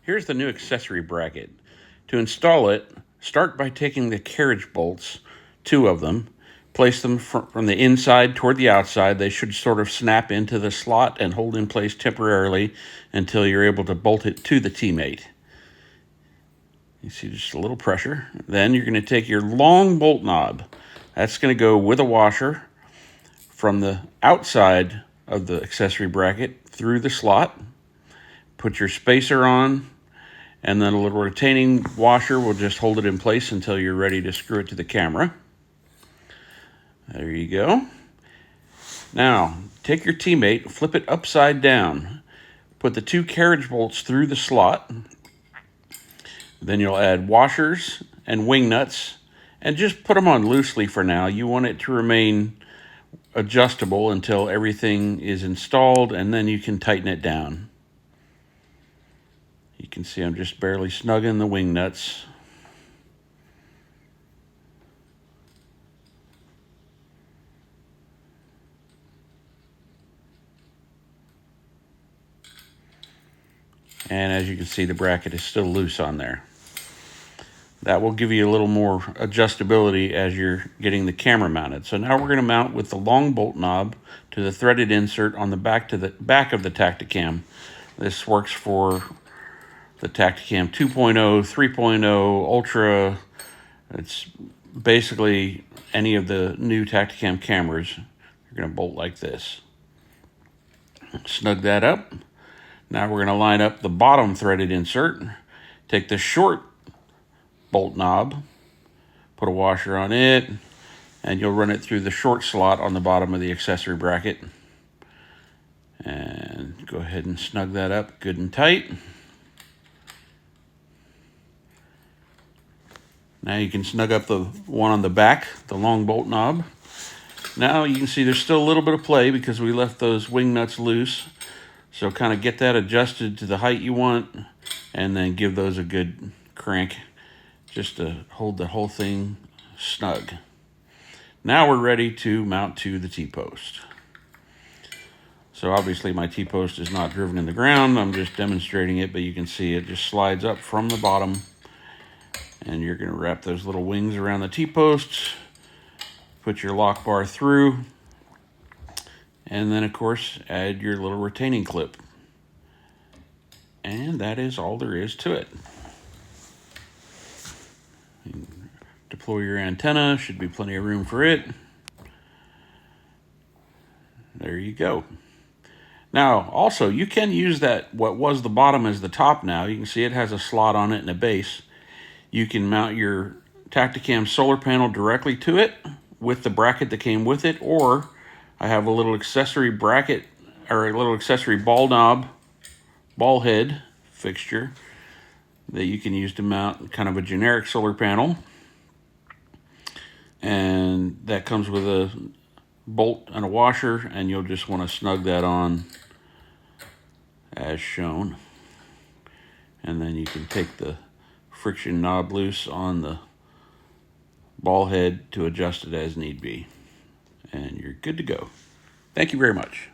Here's the new accessory bracket. To install it, start by taking the carriage bolts, 2 of them, place them from the inside toward the outside. They should sort of snap into the slot and hold in place temporarily until you're able to bolt it to the teammate. You see just a little pressure. Then you're going to take your long bolt knob. That's going to go with a washer from the outside of the accessory bracket through the slot. Put your spacer on, and then a little retaining washer will just hold it in place until you're ready to screw it to the camera. There you go. Now, take your teammate, flip it upside down. Put the 2 carriage bolts through the slot. Then you'll add washers and wing nuts, and just put them on loosely for now. You want it to remain adjustable until everything is installed, and then you can tighten it down. You can see I'm just barely snugging the wing nuts. And as you can see, the bracket is still loose on there. That will give you a little more adjustability as you're getting the camera mounted. So now we're going to mount with the long bolt knob to the threaded insert on the back of the Tactacam. This works for the Tactacam 2.0, 3.0, Ultra. It's basically any of the new Tactacam cameras. You're going to bolt like this. Snug that up. Now we're going to line up the bottom threaded insert. Take the short bolt knob, put a washer on it, and you'll run it through the short slot on the bottom of the accessory bracket. And go ahead and snug that up good and tight. Now you can snug up the one on the back, the long bolt knob. Now you can see there's still a little bit of play because we left those wing nuts loose. So kind of get that adjusted to the height you want, and then give those a good crank just to hold the whole thing snug. Now we're ready to mount to the T-post. So obviously my T-post is not driven in the ground. I'm just demonstrating it, but you can see it just slides up from the bottom. And you're going to wrap those little wings around the T-posts, put your lock bar through, and then, of course, add your little retaining clip. And that is all there is to it. Deploy your antenna. Should be plenty of room for it. There you go. Now, also, you can use that, what was the bottom as the top now. You can see it has a slot on it and a base. You can mount your Tactacam solar panel directly to it with the bracket that came with it, or I have a little accessory bracket, or a little accessory ball knob, ball head fixture that you can use to mount kind of a generic solar panel. And that comes with a bolt and a washer, and you'll just want to snug that on as shown. And then you can take the friction knob loose on the ball head to adjust it as need be. And you're good to go. Thank you very much.